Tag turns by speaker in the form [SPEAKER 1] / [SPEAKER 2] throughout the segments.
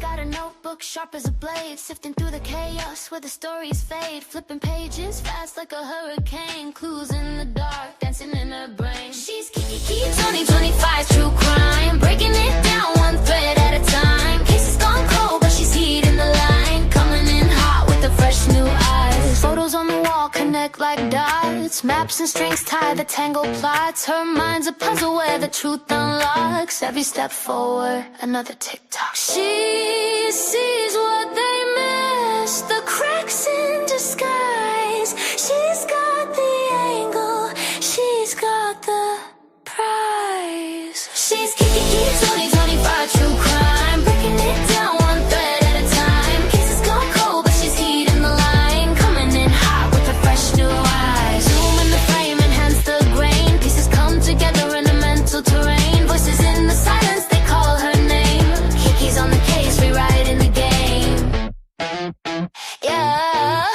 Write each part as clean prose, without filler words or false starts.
[SPEAKER 1] got a notebook sharp as a blade, sifting through the chaos where the stories fade, flipping pages fast like a hurricane, clues in the dark dancing in her brain. She's Kiki 2025 true crime, breaking it down one thread at a time. Cases gone cold but she's heating the line, coming in hot with the fresh new eyes. Photos on the wall connect like dots, maps and strings tie the tangled plots. Her mind's a puzzle where the truth unlocks. Every step forward, another TikTok. She sees what they miss, the cracks in disguise. She's got the angle, she's got the prize. She's Kiki 2025 true crime, breaking it down one thread at a time. Cases gone cold but she's heating the line, coming in hot with her fresh new eyes. Zoom in the frame, enhance the grain, pieces come together in a mental terrain. Voices in the silence, they call her name. Kiki's on the case, rewriting the game. Yeah.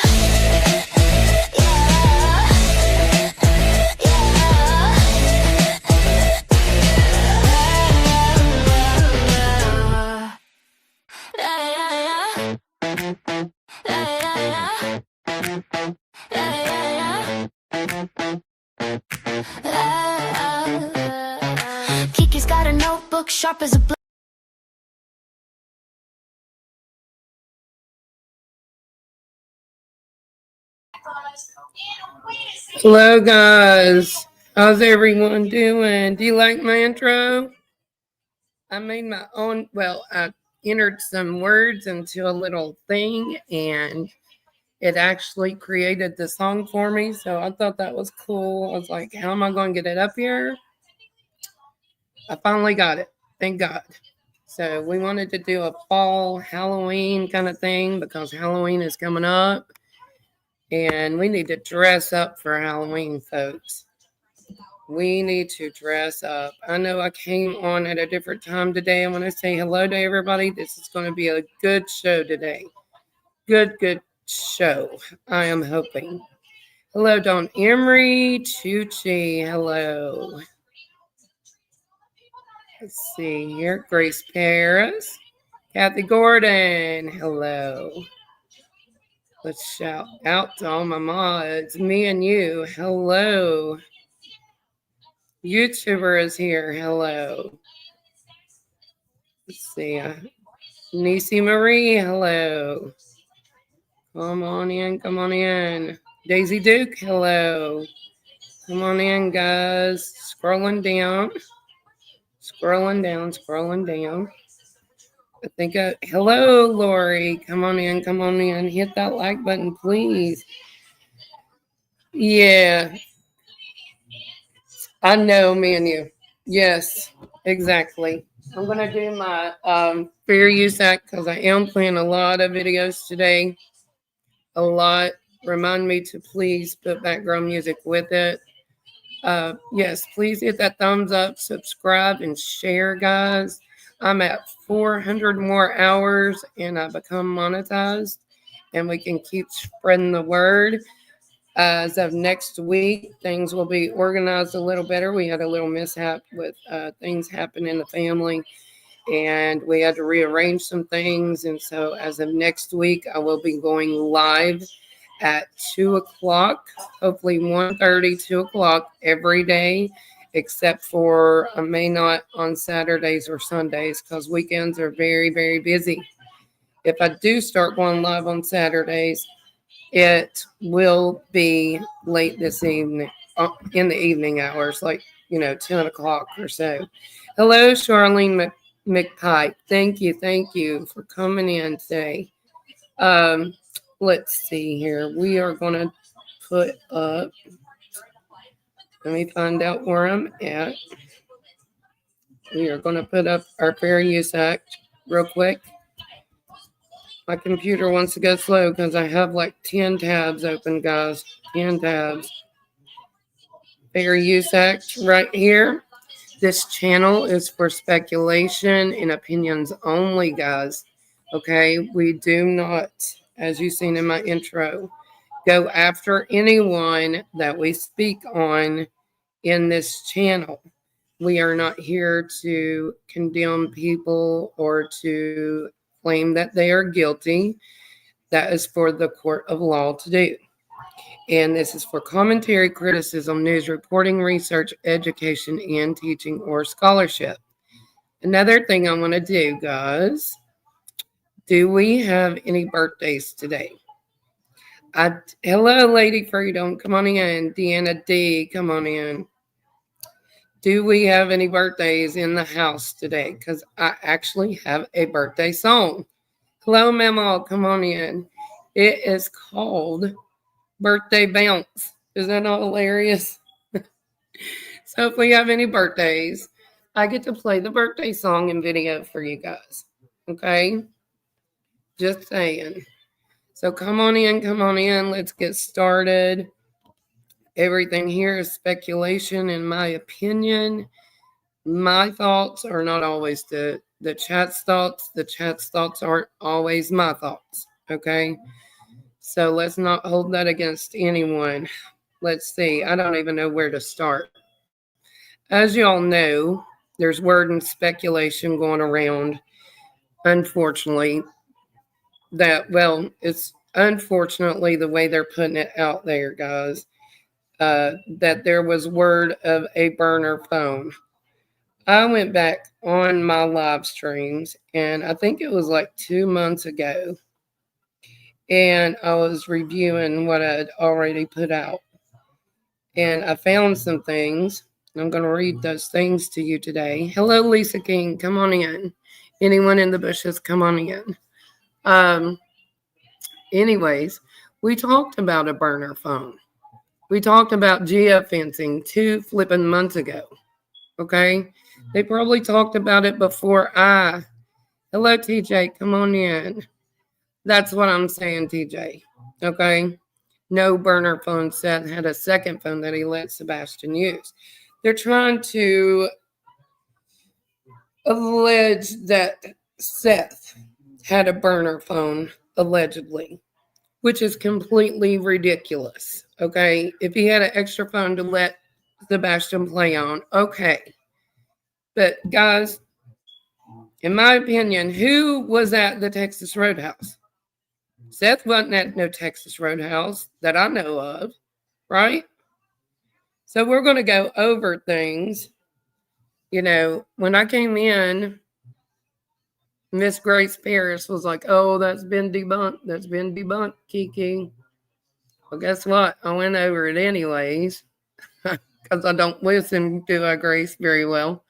[SPEAKER 1] Kiki's got a notebook sharp as a blade.
[SPEAKER 2] Hello guys, how's everyone doing? Do you like my intro? I made my own, well, I entered some words into a little thing and it actually created the song for me, so I thought that was cool. I was like, how am I going to get it up here? I finally got it, thank God. So we wanted to do a fall Halloween kind of thing because Halloween is coming up. And we need to dress up for Halloween, folks. We need to dress up. I know I came on at a different time today. I want to say hello to everybody. This is going to be a good show today. Good show. I am hoping. Hello, Don Emery. Tucci. Hello. Let's see here. Grace Paris. Kathy Gordon. Hello. Let's shout out to all my mods. Me and you. Hello. YouTuber is here. Hello. Let's see. Nisi Marie. Hello. Come on in. Come on in. Daisy Duke. Hello. Come on in, guys. Scrolling down. Scrolling down. Scrolling down. I think, hello, Lori. Come on in. Come on in. Hit that like button, please. Yeah. I know, me and you. Yes, exactly. I'm going to do my fair use act because I am playing a lot of videos today. A lot. Remind me to please put background music with it. Yes, please hit that thumbs up, subscribe, and share, guys. I'm at 400 more hours and I become monetized and we can keep spreading the word. As of next week, things will be organized a little better. We had a little mishap with things happen in the family and we had to rearrange some things. And so as of next week, I will be going live at 2 o'clock, hopefully 1:30, 2 o'clock every day. Except for I may not on Saturdays or Sundays because weekends are very, very busy. If I do start going live on Saturdays, it will be late this evening, in the evening hours, like, 10 o'clock or so. Hello, Charlene McPike. Thank you for coming in today. Let's see here. We are going to put up. Let me find out where I'm at. We are going to put up our Fair Use Act real quick. My computer wants to go slow because I have like 10 tabs open, guys. 10 tabs. Fair Use Act right here. This channel is for speculation and opinions only, guys. Okay? We do not, as you've seen in my intro, go after anyone that we speak on in this channel. We are not here to condemn people or to claim that they are guilty. That is for the court of law to do. And this is for commentary, criticism, news reporting, research, education, and teaching or scholarship. Another thing I want to do, guys, do we have any birthdays today? Hello, Lady Freedom. Come on in. Deanna D, come on in. Do we have any birthdays in the house today? Because I actually have a birthday song. Hello, Memo. Come on in. It is called Birthday Bounce. Is that not hilarious? So if we have any birthdays, I get to play the birthday song and video for you guys. Okay? Just saying. So come on in, come on in. Let's get started. Everything here is speculation, in my opinion. My thoughts are not always the chat's thoughts. The chat's thoughts aren't always my thoughts. Okay? So let's not hold that against anyone. Let's see. I don't even know where to start. As you all know, there's word and speculation going around, unfortunately, it's unfortunately the way they're putting it out there, guys, that there was word of a burner phone. I went back on my live streams, and I think it was like 2 months ago, and I was reviewing what I'd already put out. And I found some things. I'm going to read those things to you today. Hello, Lisa King. Come on in. Anyone in the bushes, come on in. Anyways, we talked about a burner phone. We talked about geofencing 2 flipping months ago. Okay? They probably talked about it before I. Hello, TJ. Come on in. That's what I'm saying, TJ. Okay? No burner phone. Seth had a second phone that he let Sebastian use. They're trying to allege that Seth had a burner phone, allegedly, which is completely ridiculous. Okay? If he had an extra phone to let Sebastian play on, okay. But guys, in my opinion, who was at the Texas Roadhouse? Seth wasn't at no Texas Roadhouse that I know of, right? So we're going to go over things. You know, when I came in, Miss Grace Paris was like, oh, that's been debunked. That's been debunked, Kiki. Well, guess what? I went over it anyways because I don't listen to Grace very well.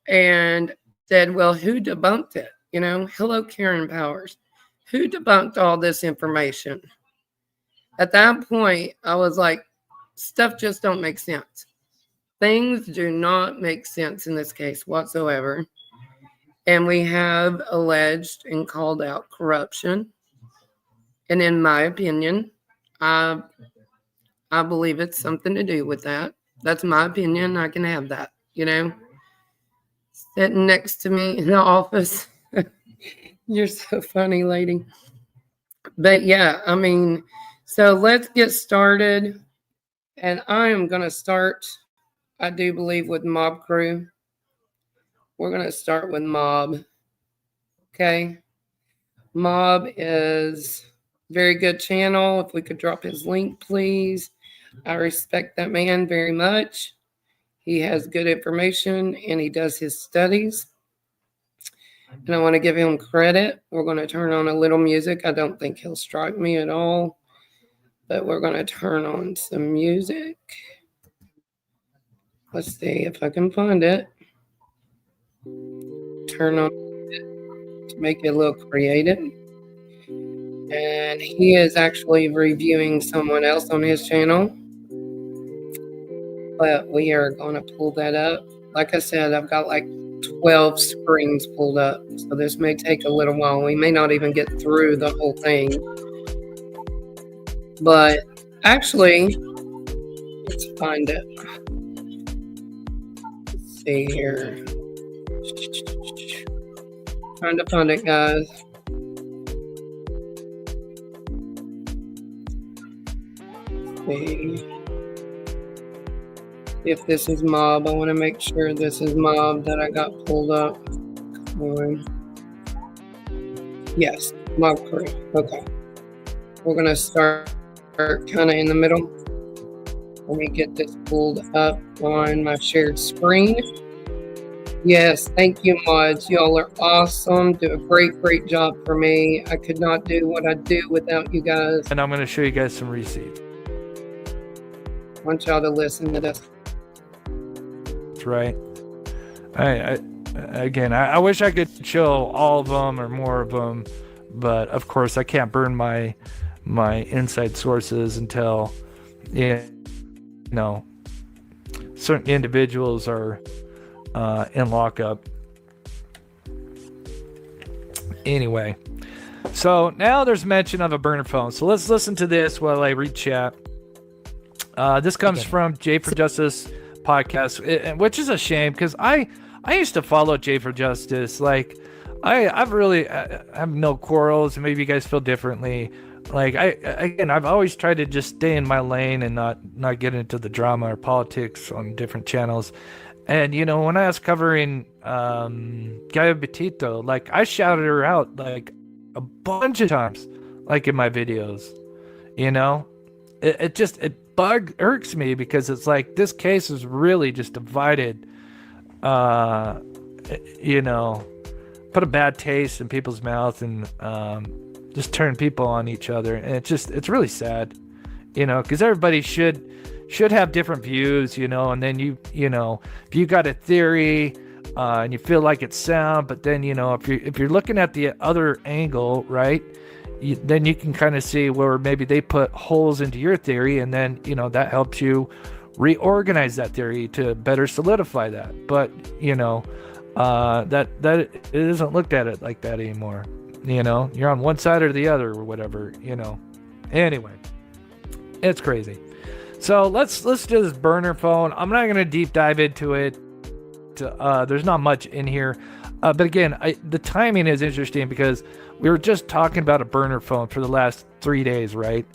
[SPEAKER 2] And said, well, who debunked it? You know, hello, Karen Powers. Who debunked all this information? At that point, I was like, stuff just don't make sense. Things do not make sense in this case whatsoever. And we have alleged and called out corruption. And in my opinion, I believe it's something to do with that. That's my opinion. I can have that, you know. Sitting next to me in the office. You're so funny, lady. But yeah, I mean, so let's get started. And I am going to start, I do believe, with Mob Crew. We're going to start with Mob. Okay. Mob is a very good channel. If we could drop his link, please. I respect that man very much. He has good information and he does his studies. And I want to give him credit. We're going to turn on a little music. I don't think he'll strike me at all. But we're going to turn on some music. Let's see if I can find it. Turn on it to make it a little creative. And he is actually reviewing someone else on his channel. But we are going to pull that up. Like I said, I've got like 12 screens pulled up. So this may take a little while. We may not even get through the whole thing. But actually, let's find it. Let's see here. Trying to find it, guys. Let's see. If this is Mob, I want to make sure this is Mob that I got pulled up. Come on. Yes, mob correct. Okay. We're going to start kind of in the middle. Let me get this pulled up on my shared screen. Yes, thank you, mods. Y'all are awesome. Do a great job for me. I could not do what I do without you guys.
[SPEAKER 3] And I'm going to show you guys some receipts.
[SPEAKER 2] I want y'all to listen to this.
[SPEAKER 3] That's right. I wish I could show all of them or more of them, but of course I can't burn my inside sources until certain individuals are in lockup. Anyway, so now there's mention of a burner phone. So let's listen to this while I read chat. This comes from J for Justice podcast, which is a shame because I used to follow J for Justice. Like I've really have no quarrels. Maybe you guys feel differently. Like I've always tried to just stay in my lane and not get into the drama or politics on different channels. And when I was covering Gaia Betito, like I shouted her out like a bunch of times, like in my videos. It irks me because it's like this case is really just divided. Put a bad taste in people's mouths and just turn people on each other, and it's really sad, because everybody should have different views, and then if you got a theory and you feel like it's sound, but then if you're looking at the other angle, right, then you can kind of see where maybe they put holes into your theory, and then that helps you reorganize that theory to better solidify that. But that it isn't looked at it like that anymore. You're on one side or the other or whatever. Anyway, it's crazy. So let's do this burner phone. I'm not gonna deep dive into it. There's not much in here, but again, the timing is interesting because we were just talking about a burner phone for the last 3 days, right?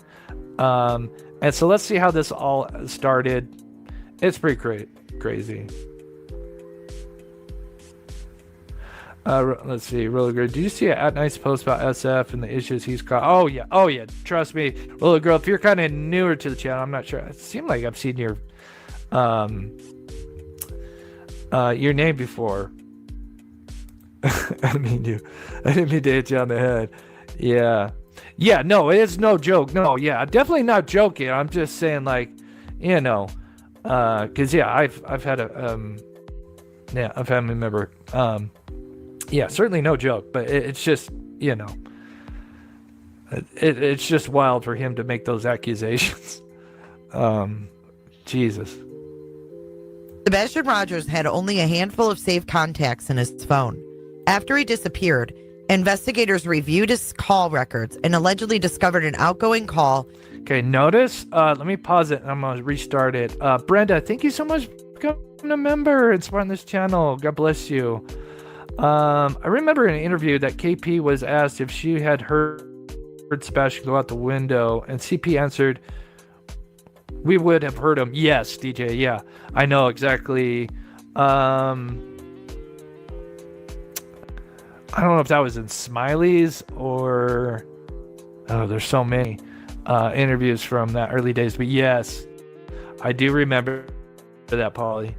[SPEAKER 3] And so let's see how this all started. It's pretty crazy. Let's see, really good. Did you see a nice post about SF and the issues he's got? Oh yeah. Trust me, really girl. If you're kind of newer to the channel, I'm not sure. It seemed like I've seen your name before. I didn't mean to hit you on the head. Yeah. No, it is no joke. No, yeah, definitely not joking. I'm just saying, like, because I've had a family member. Yeah, certainly no joke, but it's just, it's just wild for him to make those accusations. Jesus.
[SPEAKER 4] Sebastian Rogers had only a handful of saved contacts in his phone. After he disappeared, investigators reviewed his call records and allegedly discovered an outgoing call.
[SPEAKER 3] Okay, notice, let me pause it and I'm going to restart it. Brenda, thank you so much for becoming a member and supporting this channel. God bless you. I remember in an interview that KP was asked if she had heard Sebastian go out the window, and CP answered, "We would have heard him." Yes, DJ, yeah, I know exactly. I don't know if that was in Smiley's or... Oh, there's so many interviews from that early days, but yes, I do remember that, Polly.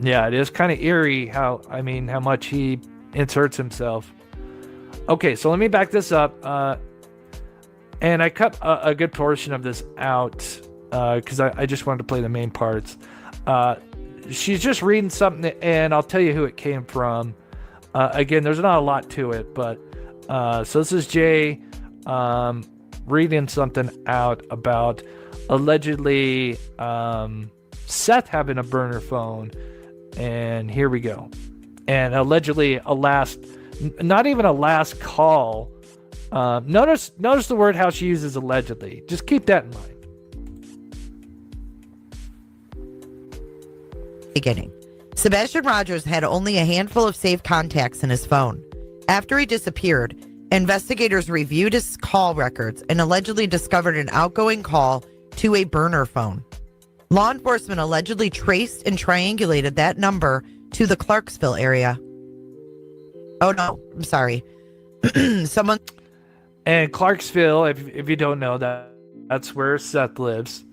[SPEAKER 3] Yeah, it is kind of eerie how much he inserts himself. Okay, so let me back this up. And I cut a good portion of this out because I just wanted to play the main parts. She's just reading something, and I'll tell you who it came from. Again, there's not a lot to it, but so this is Jay reading something out about allegedly Seth having a burner phone. And here we go. And allegedly not even a last call. Notice the word how she uses allegedly. Just keep that in mind.
[SPEAKER 4] Beginning. Sebastian Rogers had only a handful of saved contacts in his phone. After he disappeared, investigators reviewed his call records and allegedly discovered an outgoing call to a burner phone. Law enforcement allegedly traced and triangulated that number to the Clarksville area. Oh no, I'm sorry. Someone
[SPEAKER 3] And Clarksville, if you don't know that's where Seth lives.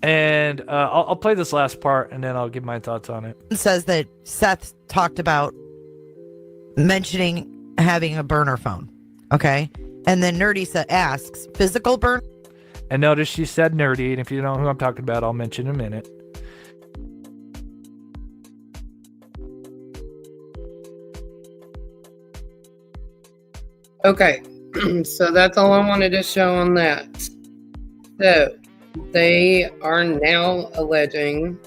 [SPEAKER 3] And I'll play this last part, and then I'll give my thoughts on it.
[SPEAKER 4] says that Seth talked about mentioning having a burner phone. Okay. And then Nerdy asks, physical burn?
[SPEAKER 3] And notice she said nerdy, and if you don't know who I'm talking about, I'll mention in a minute.
[SPEAKER 2] Okay, so that's all I wanted to show on that. So they are now alleging,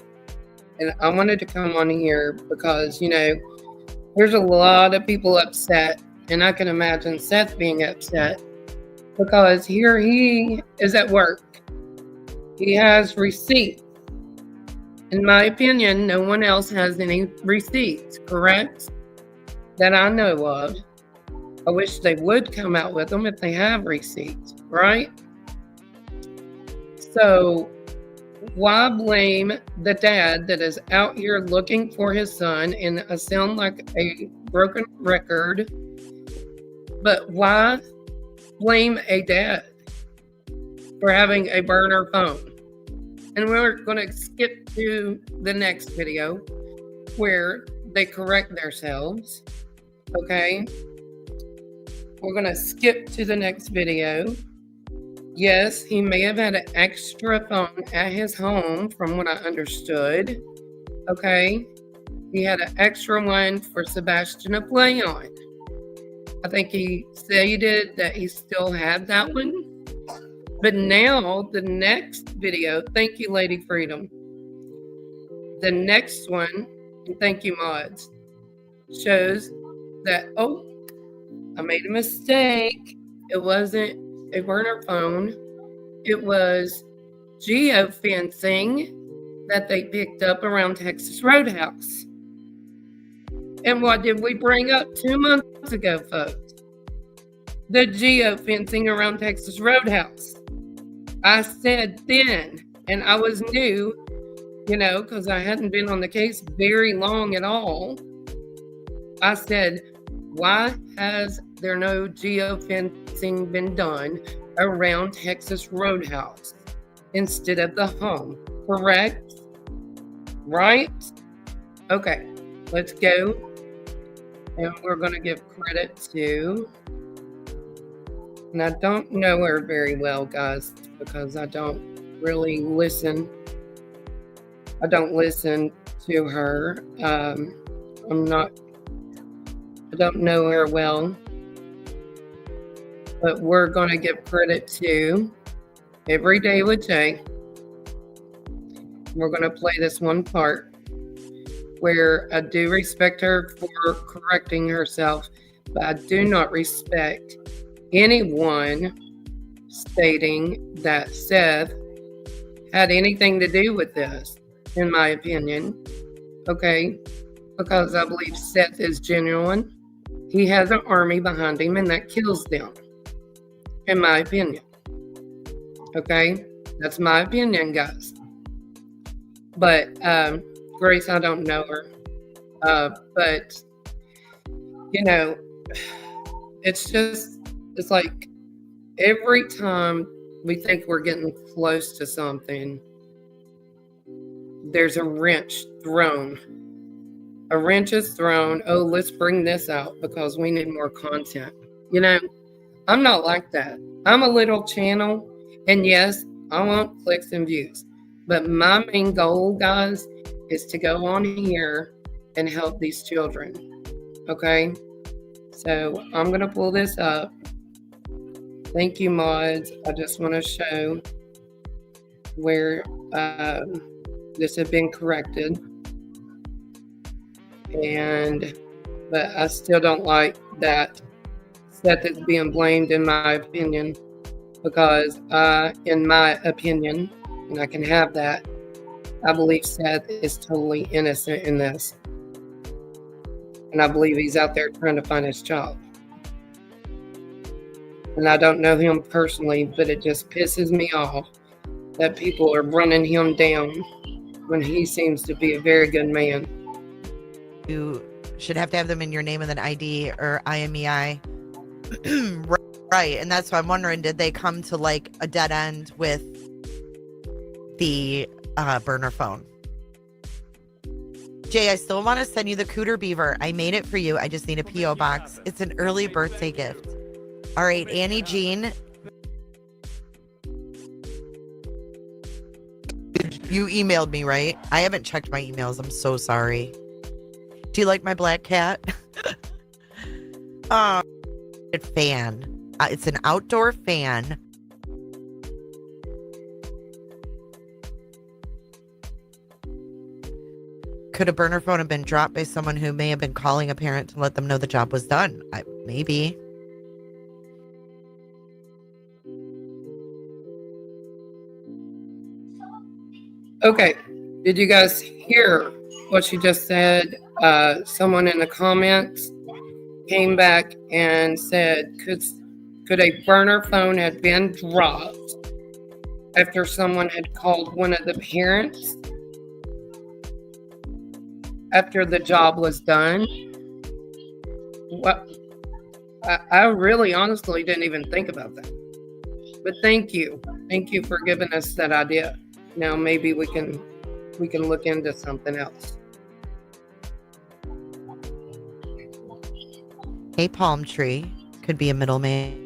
[SPEAKER 2] and I wanted to come on here because, there's a lot of people upset, and I can imagine Seth being upset because here he is at work. He has receipts. In my opinion, no one else has any receipts, correct? That I know of. I wish they would come out with them if they have receipts, right? So why blame the dad that is out here looking for his son? And I sound like a broken record, but why blame a dad for having a burner phone? And we're going to skip to the next video where they correct themselves, okay? We're going to skip to the next video. Yes, he may have had an extra phone at his home, from what I understood. Okay. He had an extra one for Sebastian to play on. I think he stated that he still had that one. But now, the next video, thank you, Lady Freedom. The next one, and thank you, mods, shows that, I made a mistake. It wasn't a burner phone. It was geofencing that they picked up around Texas Roadhouse. And what did we bring up 2 months ago, folks? The geofencing around Texas Roadhouse. I said then, and I was new, because I hadn't been on the case very long at all. I said, why has there no geofencing been done around Texas Roadhouse instead of the home? Correct? Right? Okay, let's go. And we're going to give credit to, and I don't know her very well, guys, because I don't really listen. I don't listen to her. I don't know her well, but we're going to give credit to Every Day with Jay. We're going to play this one part where I do respect her for correcting herself, but I do not respect anyone stating that Seth had anything to do with this, in my opinion. Okay? Because I believe Seth is genuine. He has an army behind him, and that kills them, in my opinion. Okay? That's my opinion, guys. But, Grace, I don't know her. But, it's like every time we think we're getting close to something, there's a wrench thrown. A wrench is thrown. Oh, let's bring this out because we need more content. I'm not like that. I'm a little channel, and yes, I want clicks and views. But my main goal, guys, is to go on here and help these children. Okay? So I'm going to pull this up. Thank you, mods. I just want to show where this had been corrected. But I still don't like that Seth is being blamed, in my opinion, because in my opinion, and I can have that, I believe Seth is totally innocent in this. And I believe he's out there trying to find his child. And I don't know him personally, but it just pisses me off that people are running him down when he seems to be a very good man.
[SPEAKER 4] You should have to have them in your name and then ID or IMEI Right. And that's why I'm wondering, did they come to like a dead end with the burner phone? Jay, I still want to send you the Cooter Beaver. I made it for you. I just need a P.O. box. It's an early birthday gift. All right, Annie Jean. You emailed me, right? I haven't checked my emails. I'm so sorry. Do you like my black cat? Fan. It's an outdoor fan. Could a burner phone have been dropped by someone who may have been calling a parent to let them know the job was done? Maybe.
[SPEAKER 2] Okay. Did you guys hear what she just said? Someone in the comments came back and said, could a burner phone have been dropped after someone had called one of the parents after the job was done? Well, I really honestly didn't even think about that. But thank you. Thank you for giving us that idea. Now maybe we can look into something else.
[SPEAKER 4] Hey, Palm Tree could be a middleman.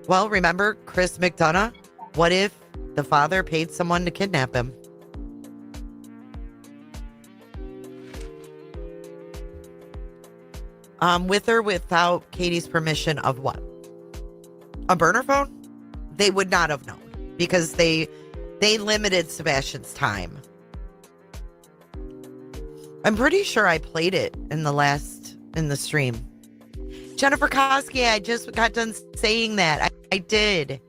[SPEAKER 4] Well, remember Chris McDonough? What if the father paid someone to kidnap him? With or without Katie's permission of what? A burner phone? They would not have known because they limited Sebastian's time. I'm pretty sure I played it in the stream. Jennifer Koski, I just got done saying that. I did.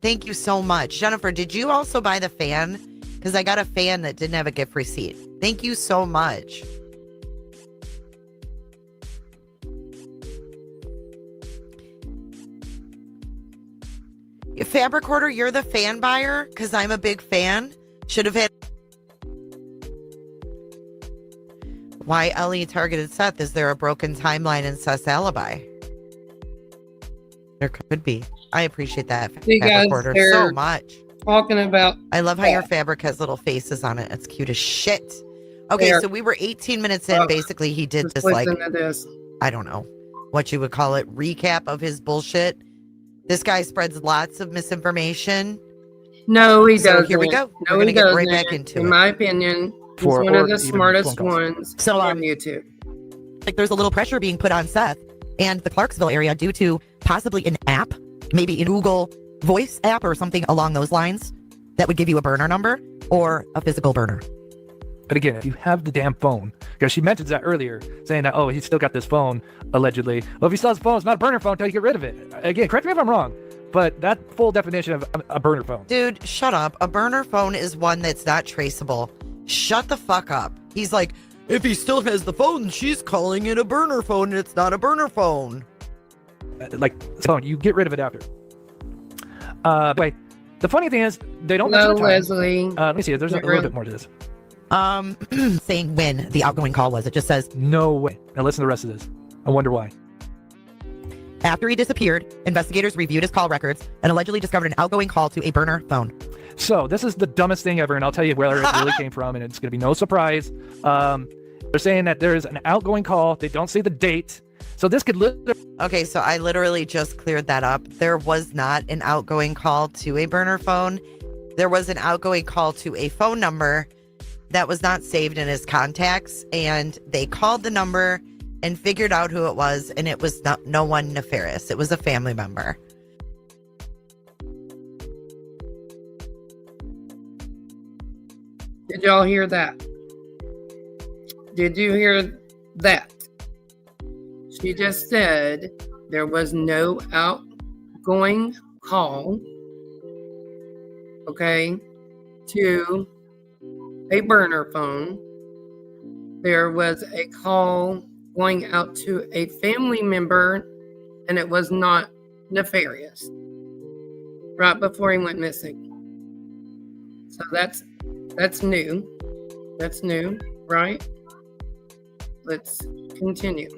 [SPEAKER 4] Thank you so much. Jennifer, did you also buy the fan? Because I got a fan that didn't have a gift receipt. Thank you so much. Fabric Hoarder, you're the fan buyer? Because I'm a big fan. Should have had... Why Ellie targeted Seth? Is there a broken timeline in Seth's alibi? There could be. I appreciate that, Fabric Hoarder, so much.
[SPEAKER 2] Talking about...
[SPEAKER 4] I love how your fabric has little faces on it. It's cute as shit. Okay, so we were 18 minutes in. Basically, he did this, like... I don't know what you would call it. Recap of his bullshit. This guy spreads lots of misinformation.
[SPEAKER 2] No, he doesn't.
[SPEAKER 4] Here we go.
[SPEAKER 2] No,
[SPEAKER 4] we're going to get right
[SPEAKER 2] doesn't.
[SPEAKER 4] back into it.
[SPEAKER 2] In my opinion, he's one of the smartest ones on YouTube.
[SPEAKER 4] Like, there's a little pressure being put on Seth and the Clarksville area due to possibly an app, maybe a Google Voice app or something along those lines that would give you a burner number or a physical burner.
[SPEAKER 3] But again, if you have the damn phone, because she mentions that earlier, saying that, oh, he's still got this phone, allegedly. Well, if he still has a phone, it's not a burner phone until you get rid of it. Again, correct me if I'm wrong, but that full definition of a burner phone.
[SPEAKER 4] Dude, shut up. A burner phone is one that's not traceable. Shut the fuck up. He's like, if he still has the phone, she's calling it a burner phone, and it's not a burner phone.
[SPEAKER 3] Like, phone, you get rid of it after. Wait, the funny thing is, they don't
[SPEAKER 2] No,
[SPEAKER 3] mention the time.
[SPEAKER 2] Leslie.
[SPEAKER 3] Let me see, there's a little bit more to this.
[SPEAKER 4] Saying when the outgoing call was. It just says,
[SPEAKER 3] no way. Now listen to the rest of this. I wonder why.
[SPEAKER 4] After he disappeared, investigators reviewed his call records and allegedly discovered an outgoing call to a burner phone.
[SPEAKER 3] So this is the dumbest thing ever, and I'll tell you where it really came from, and it's going to be no surprise. They're saying that there is an outgoing call. They don't say the date. So this could literally...
[SPEAKER 4] Okay, so I literally just cleared that up. There was not an outgoing call to a burner phone. There was an outgoing call to a phone number that was not saved in his contacts, and they called the number and figured out who it was, and it was no one nefarious. It was a family member.
[SPEAKER 2] Did y'all hear that? Did you hear that? She just said there was no outgoing call, okay, to a burner phone. There was a call going out to a family member, and it was not nefarious. Right before he went missing. So that's new. That's new, right? Let's continue.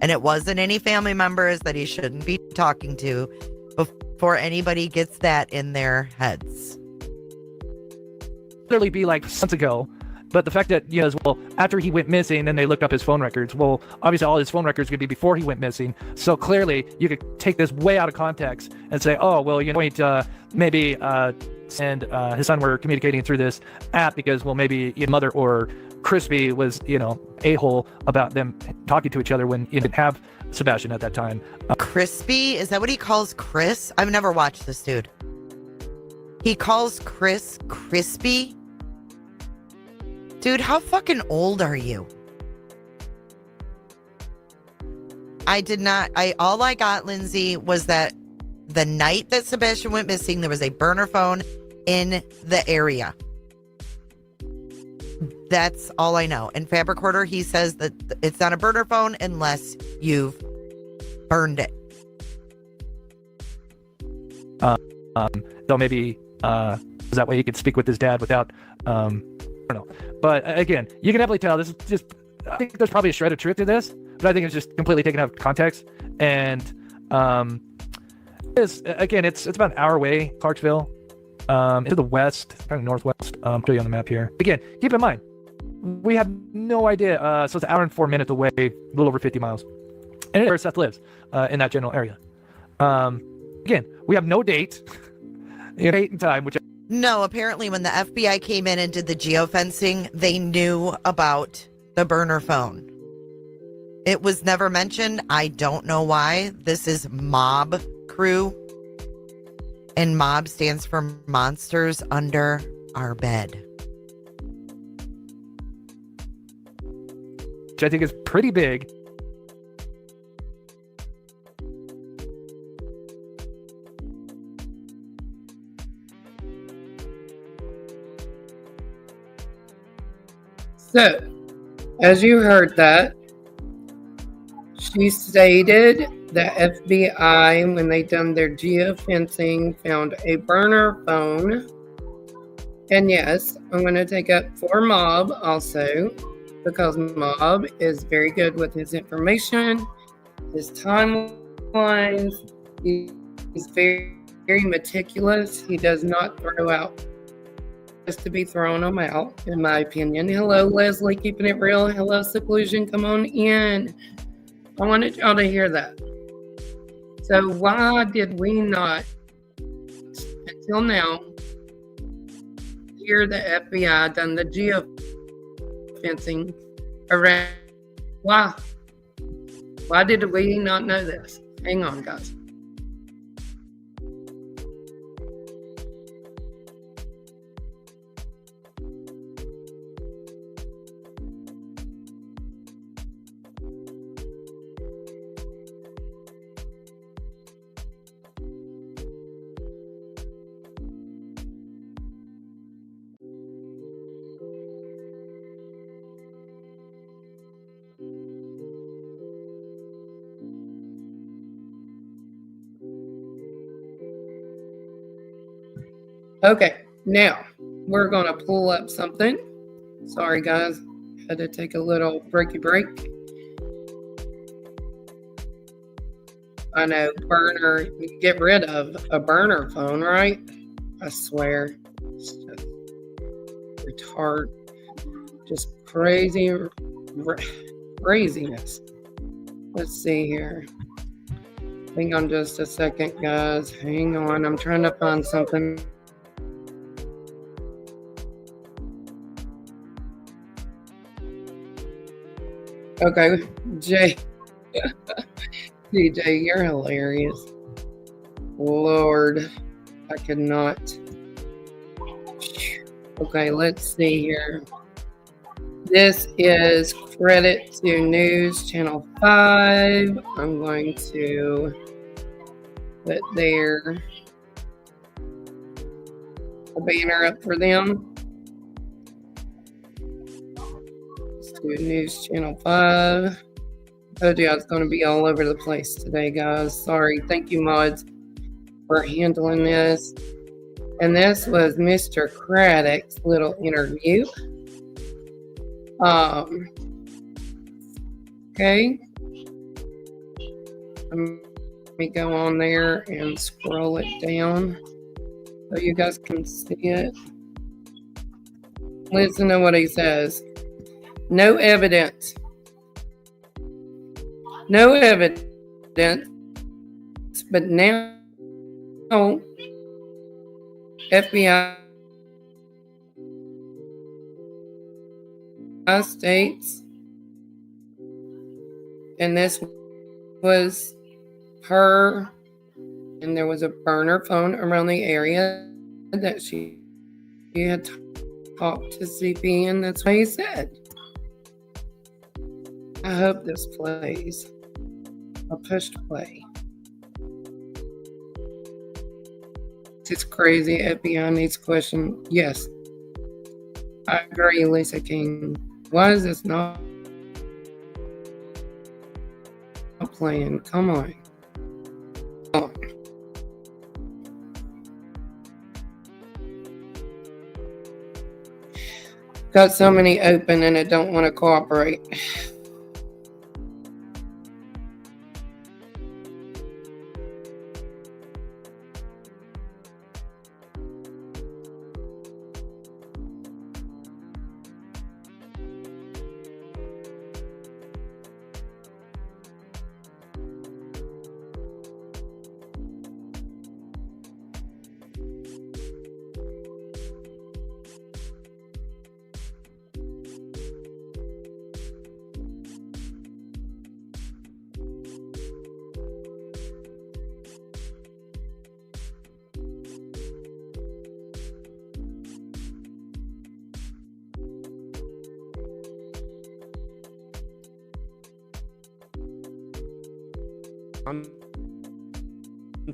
[SPEAKER 4] And it wasn't any family members that he shouldn't be talking to before anybody gets that in their heads.
[SPEAKER 3] Literally be like months ago, but the fact that, you know, as well, after he went missing, then they looked up his phone records. Well, obviously all his phone records could be before he went missing. So clearly you could take this way out of context and say, oh, well, you know, maybe and his son were communicating through this app because, well, maybe your mother or Crispy was, you know, a-hole about them talking to each other when you didn't have Sebastian at that time.
[SPEAKER 4] Crispy? Is that what he calls Chris? I've never watched this dude. He calls Chris Crispy? Dude, how fucking old are you? All I got, Lindsay, was that the night that Sebastian went missing, there was a burner phone in the area. That's all I know. And Fabric Hoarder, he says that it's not a burner phone unless you've burned it.
[SPEAKER 3] So maybe that way he could speak with his dad without, I don't know. But again, you can definitely tell this is just, I think there's probably a shred of truth to this, but I think it's just completely taken out of context. And it's about an hour away, Clarksville, to the west, kind of northwest. I'll show you on the map here. Again, keep in mind, we have no idea. So it's an hour and 4 minutes away, a little over 50 miles. And where Seth lives, in that general area. Again, we have no date, date and time, which.
[SPEAKER 4] No, apparently when the FBI came in and did the geofencing, they knew about the burner phone. It was never mentioned. I don't know why. This is Mob Crew. And Mob stands for Monsters Under Our Bed.
[SPEAKER 3] Which I think is pretty big.
[SPEAKER 2] So, as you heard that, she stated that FBI, when they done their geofencing, found a burner phone. And yes, I'm going to take up for Mob also, because Mob is very good with his information, his timelines. He's very, very meticulous. He does not throw out just to be throwing them out, in my opinion. Hello, Leslie, keeping it real. Hello, Seclusion, come on in. I wanted y'all to hear that. So why did we not, until now, hear the FBI done the geofencing around? Why? Why did we not know this? Hang on, guys. Okay, now we're going to pull up something. Sorry, guys. Had to take a little breaky break. I know, burner, you can get rid of a burner phone, right? I swear. It's just retard. Just craziness. Let's see here. Hang on just a second, guys. Hang on. I'm trying to find something. Okay, Jay. DJ, you're hilarious. Lord, I could not. Okay, let's see here. This is credit to News Channel 5. I'm going to put a banner up for them. News Channel 5. Oh, yeah, it's going to be all over the place today, guys. Sorry. Thank you, mods, for handling this. And this was Mr. Craddock's little interview. Okay. Let me go on there and scroll it down so you guys can see it. Listen to what he says. No evidence. No evidence. But now FBI states, and this was her, and there was a burner phone around the area that she had talked to CP, and that's what he said. I hope this plays. I pushed play. It's crazy. FBI needs question. Yes, I agree, Lisa King. Why is this not playing? Come on. Got so many open and it don't want to cooperate.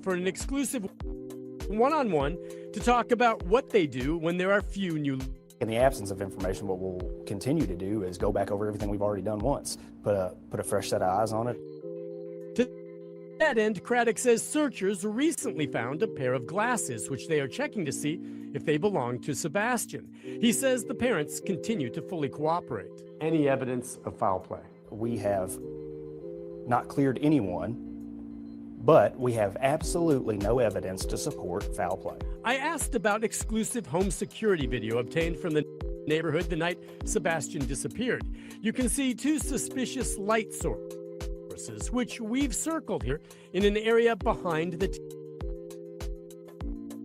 [SPEAKER 5] For an exclusive one-on-one to talk about what they do when there are few new.
[SPEAKER 6] In the absence of information, what we'll continue to do is go back over everything we've already done once, put a fresh set of eyes on it.
[SPEAKER 5] To that end, Craddock says searchers recently found a pair of glasses, which they are checking to see if they belong to Sebastian. He says the parents continue to fully cooperate. Any evidence of foul play?
[SPEAKER 6] We have not cleared anyone, but we have absolutely no evidence to support foul play.
[SPEAKER 5] I asked about exclusive home security video obtained from the neighborhood the night Sebastian disappeared. You can see two suspicious light sources, which we've circled here in an area behind the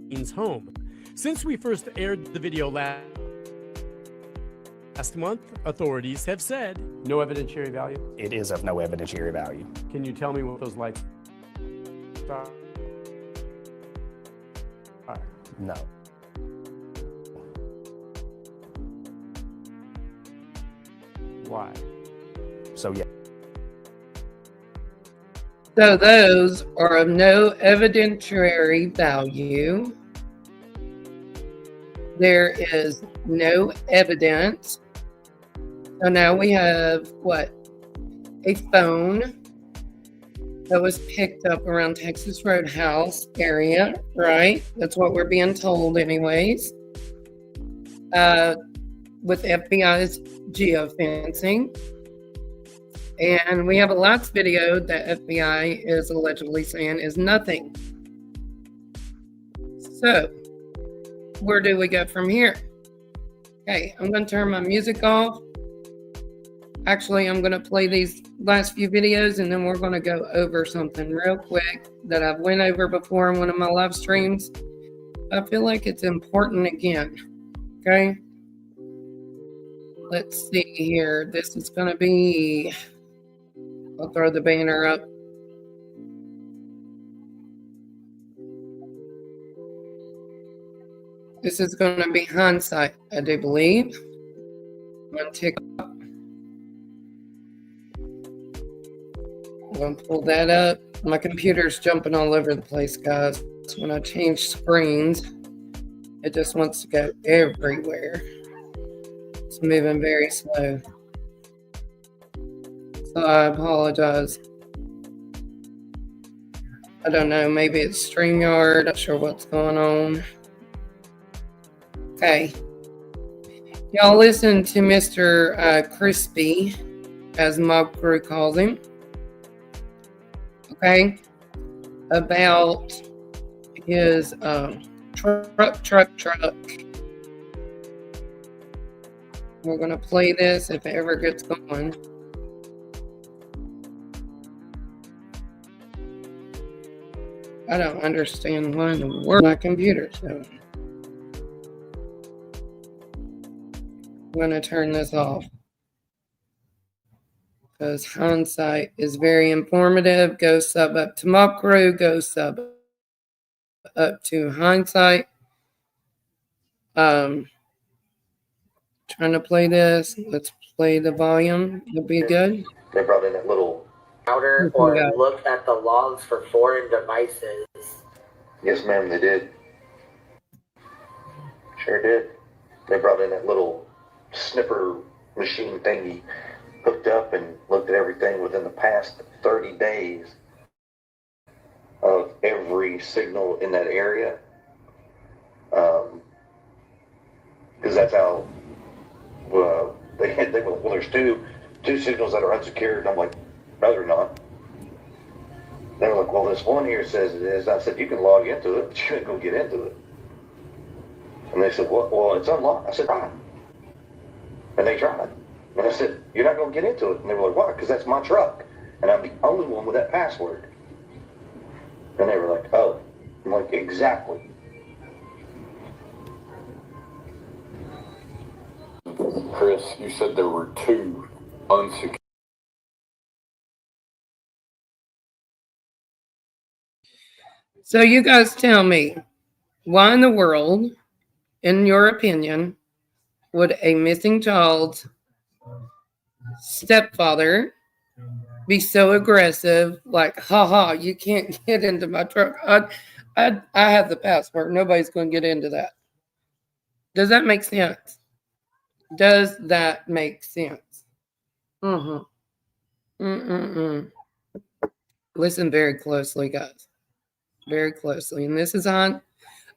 [SPEAKER 5] teen's home. Since we first aired the video last month, authorities have said no evidentiary value.
[SPEAKER 6] It is of no evidentiary value.
[SPEAKER 5] Can you tell me what those lights are?
[SPEAKER 6] No.
[SPEAKER 5] Why?
[SPEAKER 6] So yeah.
[SPEAKER 2] So those are of no evidentiary value. There is no evidence. So now we have what? A phone that was picked up around Texas Roadhouse area, right? That's what we're being told anyways. With FBI's geofencing. And we have a last video that FBI is allegedly saying is nothing. So, where do we go from here? Okay, I'm going to turn my music off. Actually, I'm going to play these last few videos and then we're going to go over something real quick that I've went over before in one of my live streams. I feel like it's important again. Okay? Let's see here. This is going to be... I'll throw the banner up. This is going to be hindsight, I do believe. I'm going to take up. I'm going to pull that up. My computer's jumping all over the place, guys. So when I change screens, it just wants to go everywhere. It's moving very slow. So I apologize. I don't know, maybe it's StreamYard. Not sure what's going on. Okay. Y'all listen to Mr. Crispy, as Mob Crew calls him. okay, about his truck. We're going to play this if it ever gets going. I don't understand why in the world my computer's doing. I'm going to turn this off because hindsight is very informative. Go sub up to Mob Crew. Go sub up to hindsight. Trying to play this. Let's play the volume. It'll be good.
[SPEAKER 7] They brought in that little
[SPEAKER 8] counter or look at the logs for foreign devices.
[SPEAKER 7] Yes, ma'am, they did. Sure did. They brought in that little sniffer machine thingy, hooked up and looked at everything within the past 30 days of every signal in that area. Because that's how they were, well, there's two signals that are unsecured. And I'm like, no, they're not. They were like, well, this one here says it is. I said, you can log into it, but you ain't going to get into it. And they said, well, it's unlocked. I said, fine. And they tried. And I said, you're not going to get into it. And they were like, why? Because that's my truck. And I'm the only one with that password. And they were like, oh. I'm like, exactly.
[SPEAKER 9] Chris, you said there were two unsecured.
[SPEAKER 2] So you guys tell me, why in the world, in your opinion, would a missing child's stepfather be so aggressive, like, haha, you can't get into my truck. I have the password. Nobody's going to get into that. Does that make sense? Does that make sense? Listen very closely, guys. Very closely. And this is on,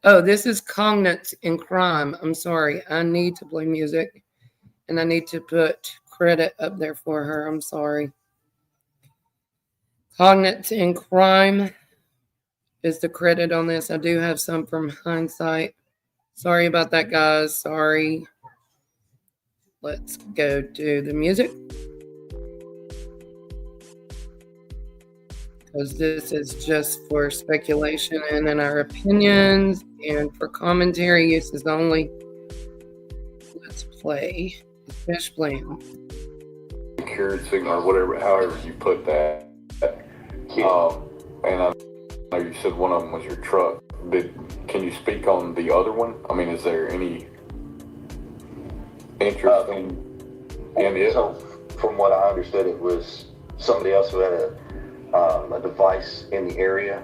[SPEAKER 2] this is Cognate in Crime. I'm sorry. I need to play music. And I need to put credit up there for her. I'm sorry. Cognate in Crime is the credit on this. I do have some from Hindsight. Sorry about that, guys. Sorry. Let's go to the music. Because this is just for speculation and in our opinions and for commentary uses only. Let's play the Fish Plan.
[SPEAKER 9] Secured signal or whatever, however you put that. And I know you said one of them was your truck. Can you speak on the other one? I mean, is there any interest in it?
[SPEAKER 7] So, from what I understood, it was somebody else who had a device in the area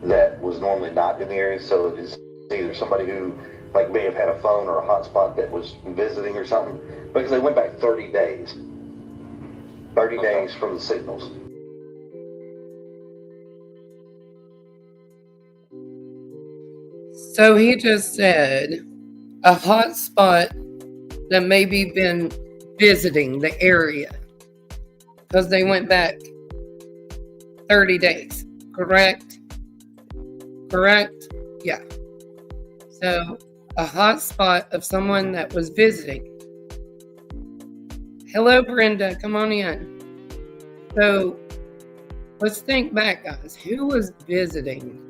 [SPEAKER 7] that was normally not in the area. So it is either somebody who like may have had a phone or a hotspot that was visiting or something, because they went back 30 days. 30 days from the signals.
[SPEAKER 2] So he just said a hotspot that maybe been visiting the area because they went back 30 days, correct? Correct? Yeah. So a hotspot of someone that was visiting. Hello, Brenda. Come on in. So let's think back, guys. Who was visiting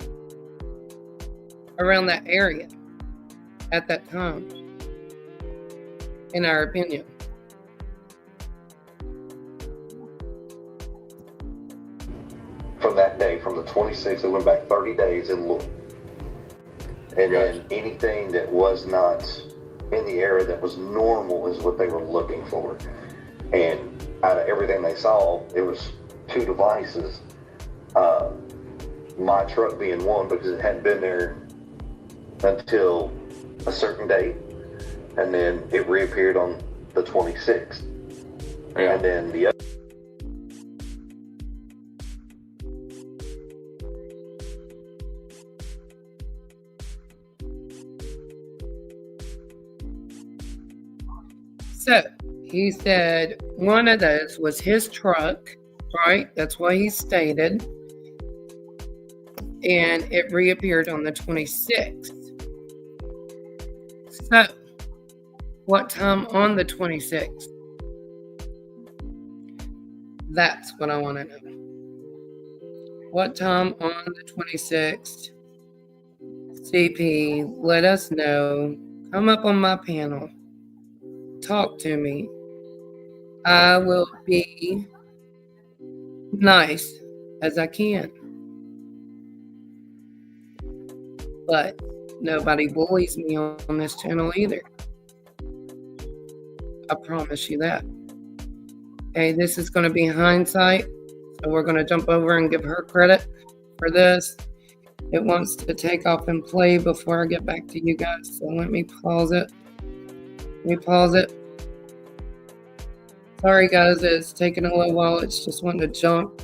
[SPEAKER 2] around that area at that time, in our opinion?
[SPEAKER 7] From that day, from the 26th, they went back 30 days and looked. And then anything that was not in the area that was normal is what they were looking for. And out of everything they saw, it was two devices. My truck being one because it hadn't been there until a certain date. And then it reappeared on the 26th.
[SPEAKER 9] Yeah.
[SPEAKER 7] And then the other.
[SPEAKER 2] So he said one of those was his truck right? That's what he stated. And it reappeared on the 26th. So, what time on the 26th? That's what I want to know. What time on the 26th? CP, let us know. Come up on my panel. Talk to me. I will be nice as I can. But nobody bullies me on this channel either. I promise you that. Okay, this is going to be hindsight. So we're going to jump over and give her credit for this. It wants to take off and play before I get back to you guys. So let me pause it. Sorry guys, it's taking a little while. It's just wanting to jump.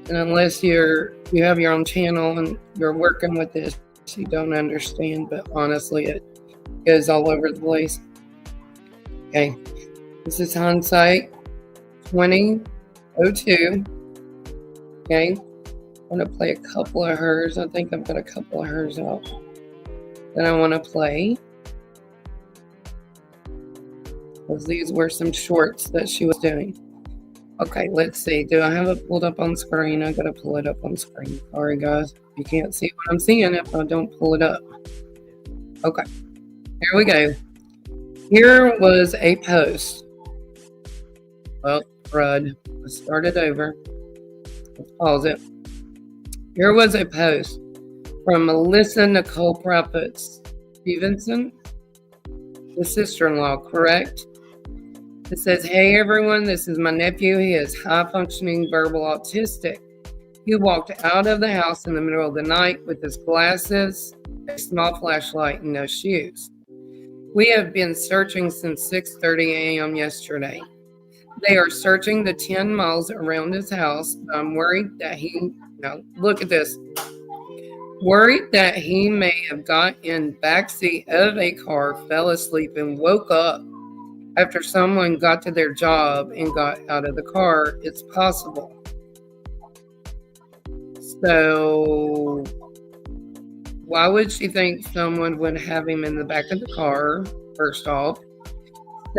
[SPEAKER 2] And unless you have your own channel and you're working with this, you don't understand. But honestly, it goes all over the place. Okay, this is hindsight 2002. Okay, I'm going to play a couple of hers. I think I've got a couple of hers out that I want to play. Because these were some shorts that she was doing. Okay, let's see. Do I have it pulled up on screen? I got to pull it up on screen. Sorry, guys. You can't see what I'm seeing if I don't pull it up. Okay, here we go. Here was a post. Well, crud. Let's start it over. Let's pause it. Here was a post from Melissa Nicole Prophet Stevenson, the sister-in-law, correct? It says, hey everyone, this is my nephew. He is high-functioning verbal autistic. He walked out of the house in the middle of the night with his glasses, a small flashlight, and no shoes. We have been searching since 6:30 a.m. yesterday. They are searching the 10 miles around his house. I'm worried that look at this. Worried that he may have got in backseat of a car, fell asleep, and woke up after someone got to their job and got out of the car. It's possible. So, why would she think someone would have him in the back of the car, first off?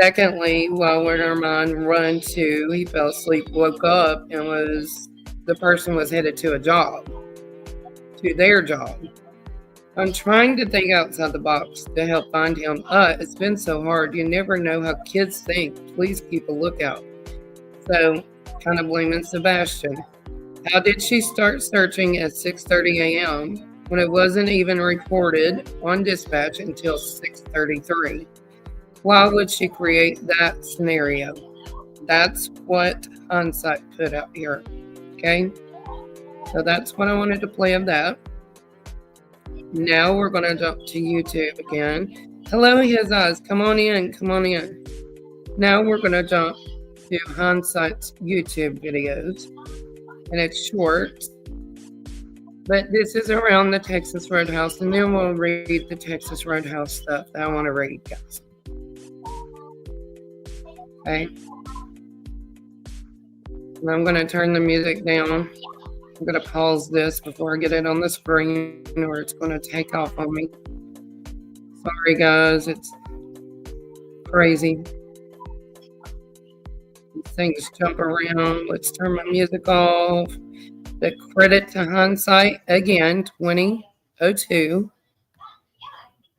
[SPEAKER 2] Secondly, why would her mind run to he fell asleep, woke up, and the person was headed to a job, to their job? I'm trying to think outside the box to help find him. It's been so hard. You never know how kids think. Please keep a lookout. So, kind of blaming Sebastian. How did she start searching at 6:30 a.m. when it wasn't even reported on dispatch until 6:33? Why would she create that scenario? That's what hindsight put out here. Okay? So that's what I wanted to play of that. Now we're going to jump to YouTube again. Hello, his eyes. Come on in. Now we're going to jump to hindsight's YouTube videos. And it's short. But this is around the Texas Roadhouse. And then we'll read the Texas Roadhouse stuff that I want to read, guys. Okay. And I'm going to turn the music down. I'm going to pause this before I get it on the screen or it's going to take off on me. Sorry, guys. It's crazy. Things jump around. Let's turn my music off. The credit to hindsight, again, 2002.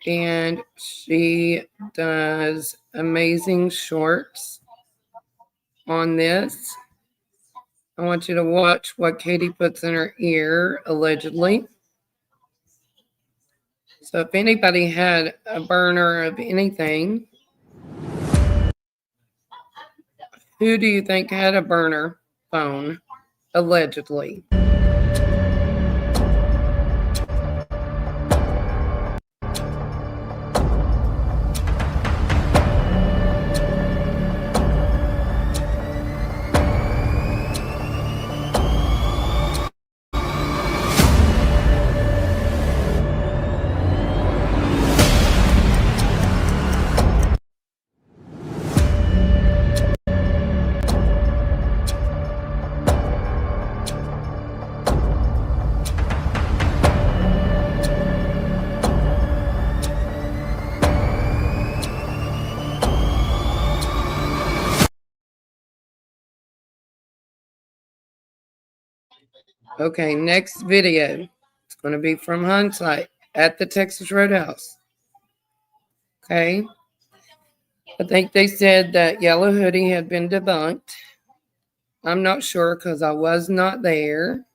[SPEAKER 2] And she does amazing shorts on this. I want you to watch what Katie puts in her ear, allegedly. So if anybody had a burner of anything, who do you think had a burner phone, allegedly? Okay, next video. It's going to be from Hindsight at the Texas Roadhouse. Okay. I think they said that Yellow Hoodie had been debunked. I'm not sure because I was not there.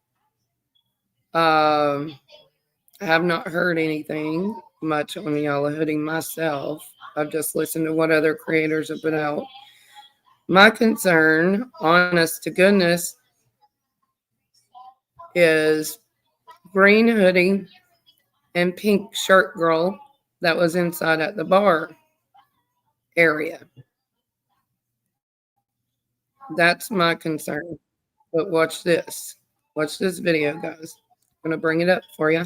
[SPEAKER 2] I have not heard anything much on Yellow Hoodie myself. I've just listened to what other creators have put out. My concern, honest to goodness, is green hoodie and pink shirt girl that was inside at the bar area. That's my concern. But watch this. Watch this video, guys. I'm going to bring it up for you.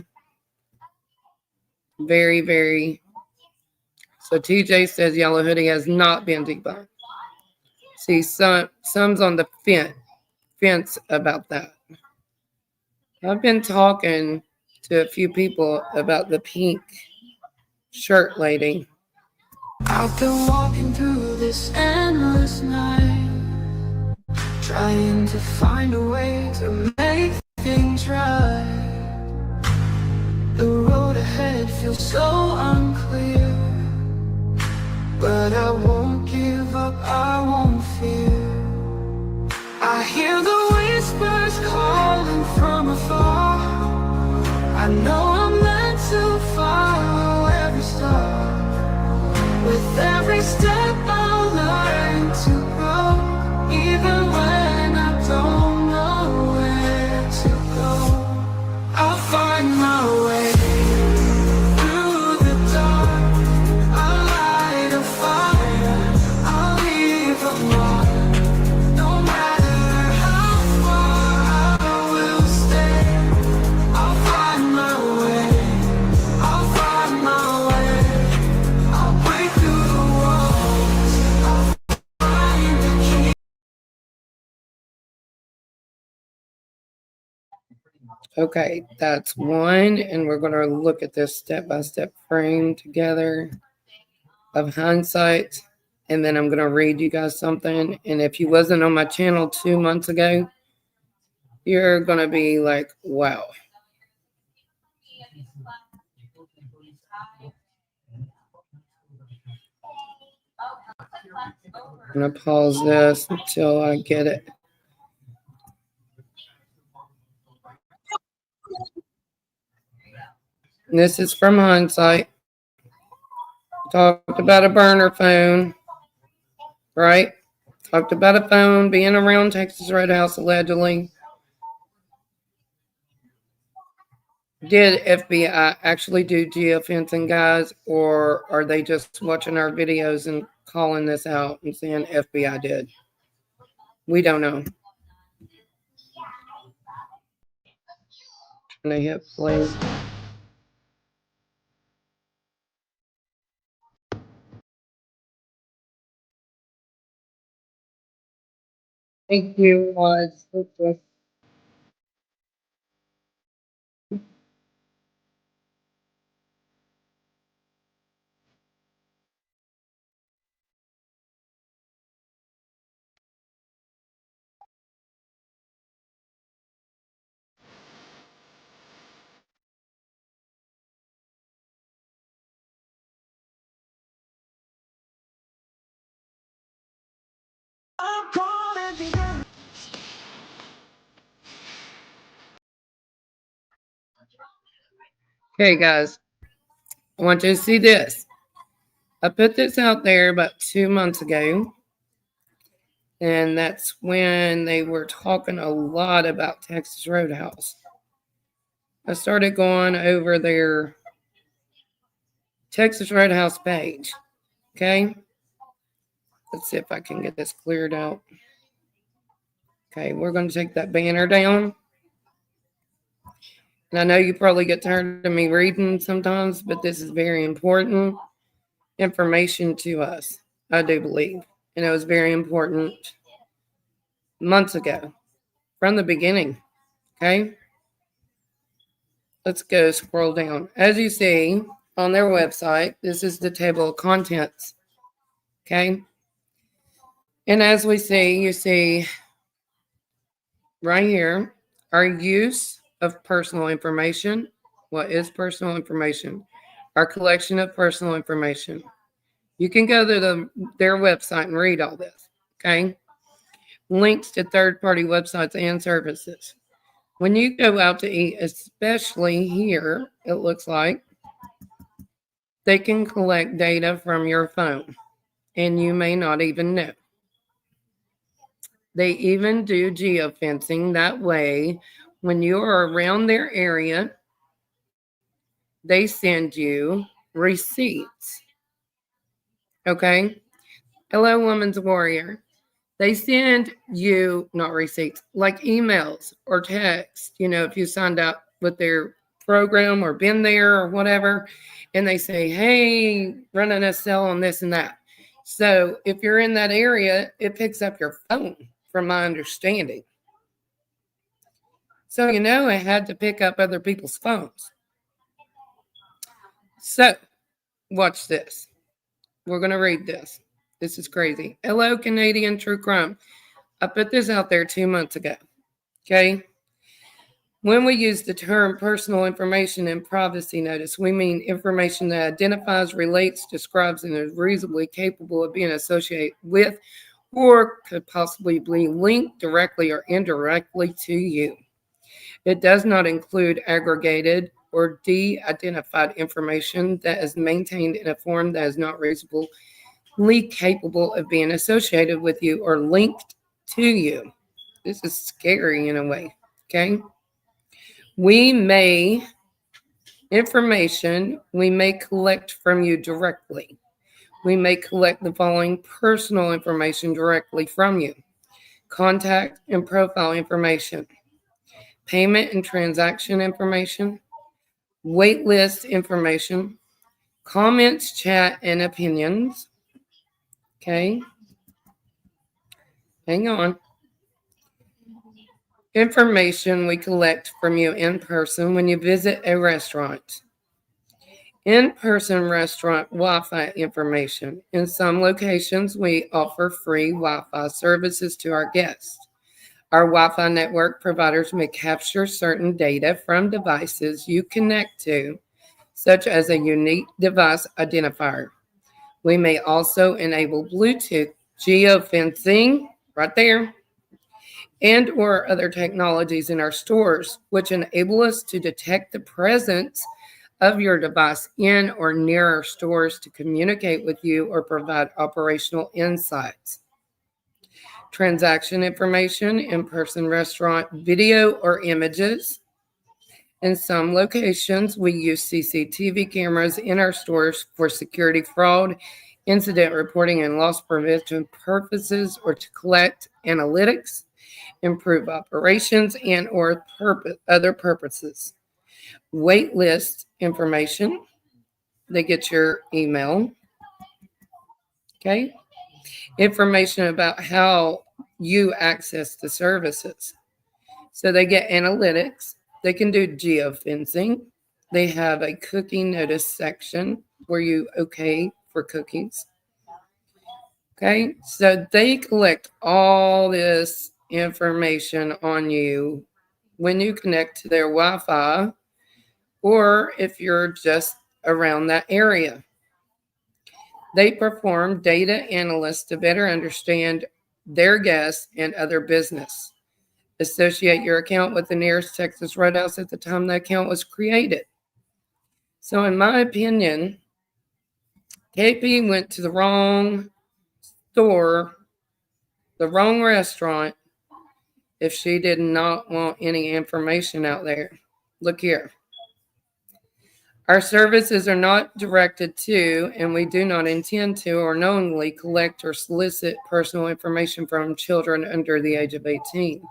[SPEAKER 2] Very, very. So TJ says Yellow Hoodie has not been debunked. See, some's on the fence about that. I've been talking to a few people about the pink shirt lady.
[SPEAKER 1] I've been walking through this endless night, trying to find a way to make things right. The road ahead feels so unclear, but I won't give up, I won't fear. I hear the whispers calling from afar. I know I'm meant to follow every star. With every step I'll learn to grow, even when I don't know where to go. I'll find my way through the dark. I'll light a fire, I'll leave a mark. No matter how far I will stay, I'll find my way, I'll find my way. I'll break through the walls, I'll find the key.
[SPEAKER 2] Okay, that's one. And we're going to look at this step-by-step frame together of Hindsight. And then I'm going to read you guys something. And if you wasn't on my channel 2 months ago, you're going to be like, wow. I'm going to pause this until I get it. And this is from Hindsight. Talked about a burner phone, right? Talked about a phone being around Texas Roadhouse allegedly. Did FBI actually do geofencing, guys, or are they just watching our videos and calling this out and saying FBI did? We don't know. And they hit play. Thank you, guys. Okay, guys, I want you to see this. I put this out there about 2 months ago, and that's when they were talking a lot about Texas Roadhouse. I started going over their Texas Roadhouse page. Okay. Let's see if I can get this cleared out. Okay, we're going to take that banner down. And I know you probably get tired of me reading sometimes, but this is very important information to us, I do believe. And it was very important months ago from the beginning. Okay. Let's go scroll down. As you see on their website, this is the table of contents. Okay. And as we see, you see right here, Our use of personal information. What is personal information? Our collection of personal information. You can go to their website and read all this, okay? Links to third-party websites and services. When you go out to eat, especially here, it looks like, they can collect data from your phone, and you may not even know. They even do geofencing. That way, when you're around their area, they send you receipts. Okay? Hello, Woman's Warrior. They send you, not receipts, like emails or text, if you signed up with their program or been there or whatever, and they say, hey, running a sale on this and that. So if you're in that area, it picks up your phone, from my understanding. So, it had to pick up other people's phones. So, watch this. We're going to read this. This is crazy. Hello, Canadian True Crime. I put this out there 2 months ago. Okay? When we use the term personal information and privacy notice, we mean information that identifies, relates, describes, and is reasonably capable of being associated with or could possibly be linked directly or indirectly to you. It does not include aggregated or de-identified information that is maintained in a form that is not reasonably capable of being associated with you or linked to you. This is scary in a way, okay? We may collect from you directly. We may collect the following personal information directly from you: contact and profile information, payment and transaction information, wait list information, comments, chat, and opinions. Okay. Hang on. Information we collect from you in person when you visit a restaurant. In-person restaurant Wi-Fi information. In some locations, we offer free Wi-Fi services to our guests. Our Wi-Fi network providers may capture certain data from devices you connect to, such as a unique device identifier. We may also enable Bluetooth, geofencing, right there, and or other technologies in our stores, which enable us to detect the presence of your device in or near our stores to communicate with you or provide operational insights. Transaction information, in-person restaurant video or images. In some locations, we use CCTV cameras in our stores for security, fraud, incident reporting, and loss prevention purposes, or to collect analytics, improve operations, and or other purposes. Wait list information. They get your email. Okay. Information about how you access the services. So they get analytics. They can do geofencing. They have a cookie notice section where you okay for cookies. Okay. So they collect all this information on you when you connect to their Wi-Fi, or if you're just around that area. They perform data analysis to better understand their guests and other business. Associate your account with the nearest Texas Roadhouse at the time the account was created. So in my opinion, KP went to the wrong store, the wrong restaurant, if she did not want any information out there. Look here. Our services are not directed to, and we do not intend to or knowingly collect or solicit personal information from children under the age of 18.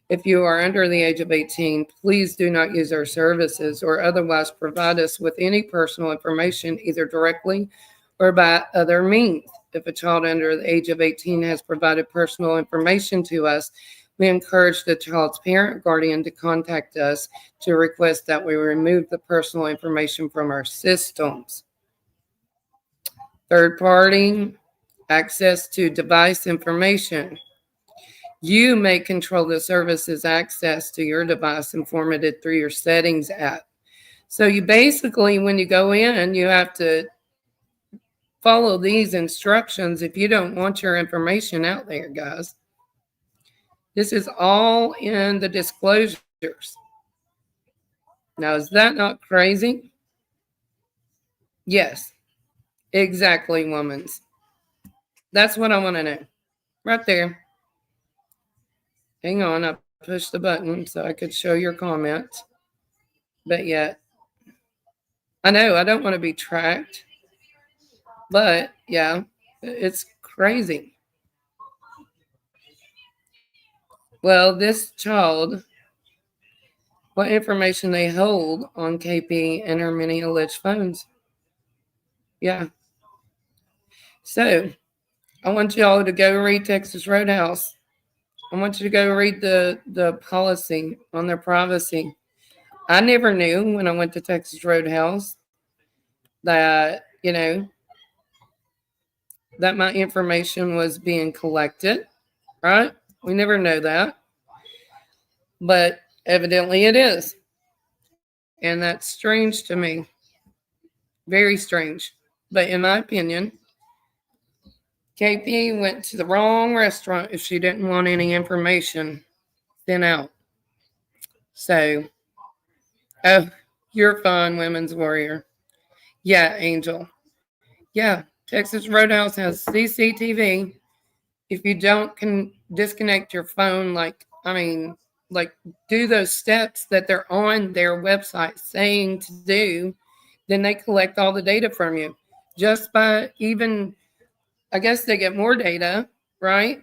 [SPEAKER 2] If you are under the age of 18, please do not use our services or otherwise provide us with any personal information, either directly or by other means. If a child under the age of 18 has provided personal information to us, we encourage the child's parent or guardian to contact us to request that we remove the personal information from our systems. Third party access to device information. You may control the service's access to your device and formatted through your settings app. So you basically, when you go in, you have to follow these instructions if you don't want your information out there, guys. This is all in the disclosures. Now, is that not crazy? Yes, exactly, womans. That's what I want to know. Right there. Hang on, I pushed the button so I could show your comment. But yet, I know I don't want to be tracked. But yeah, it's crazy. Well, this child, what information they hold on KP and her many alleged phones. Yeah. So I want y'all to go read Texas Roadhouse. I want you to go read the policy on their privacy. I never knew when I went to Texas Roadhouse that, that my information was being collected, right? We never know that. But evidently it is. And that's strange to me. Very strange. But in my opinion, KP went to the wrong restaurant if she didn't want any information sent out. So, oh, you're fun, women's warrior. Yeah, Angel. Yeah, Texas Roadhouse has CCTV. If you don't disconnect your phone, like do those steps that they're on their website saying to do, then they collect all the data from you. Just by even, I guess they get more data, right?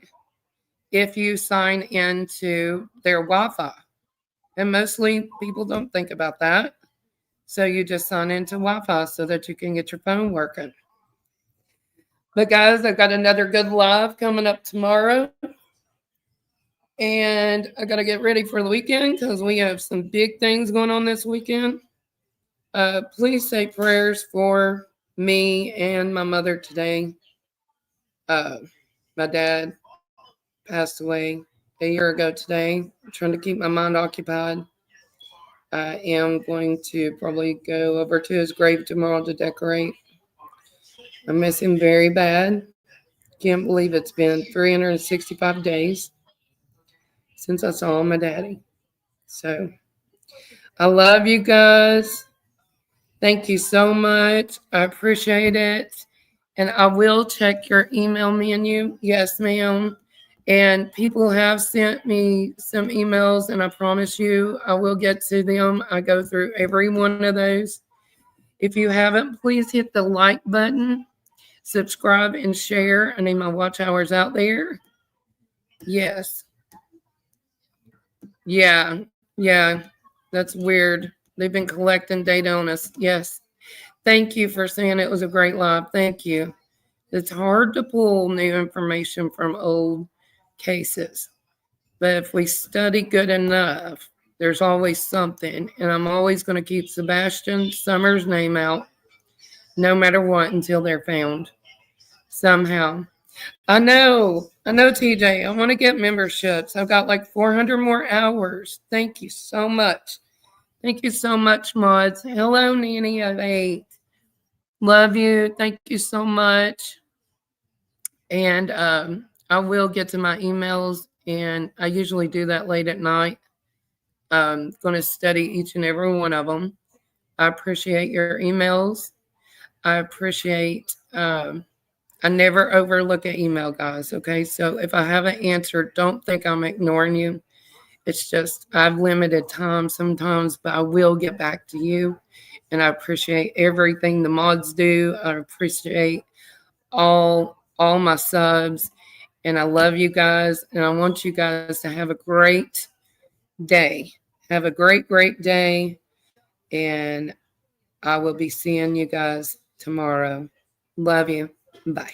[SPEAKER 2] If you sign into their Wi-Fi. And mostly people don't think about that. So you just sign into Wi-Fi so that you can get your phone working. But guys, I've got another good live coming up tomorrow. And I got to get ready for the weekend because we have some big things going on this weekend. Please say prayers for me and my mother today. My dad passed away a year ago today. I'm trying to keep my mind occupied. I am going to probably go over to his grave tomorrow to decorate. I miss him very bad. Can't believe it's been 365 days since I saw my daddy. So I love you guys. Thank you so much. I appreciate it. And I will check your email menu. Yes, ma'am. And people have sent me some emails, and I promise you I will get to them. I go through every one of those. If you haven't, please hit the like button, subscribe, and share. I need my watch hours out there. Yes. Yeah. That's weird. They've been collecting data on us. Yes. Thank you for saying it was a great live. Thank you. It's hard to pull new information from old cases. But if we study good enough, there's always something. And I'm always going to keep Sebastian Summers' name out, no matter what, until they're found. Somehow. I know, TJ. I want to get memberships. I've got like 400 more hours. Thank you so much. Thank you so much, mods. Hello, Nanny of 8. Love you. Thank you so much. And I will get to my emails, and I usually do that late at night. I'm going to study each and every one of them. I appreciate your emails. I appreciate, I never overlook an email, guys. Okay. So if I haven't answered, don't think I'm ignoring you. It's just, I've limited time sometimes, but I will get back to you. And I appreciate everything the mods do. I appreciate all my subs. And I love you guys. And I want you guys to have a great day. Have a great, great day. And I will be seeing you guys tomorrow. Love you. Bye.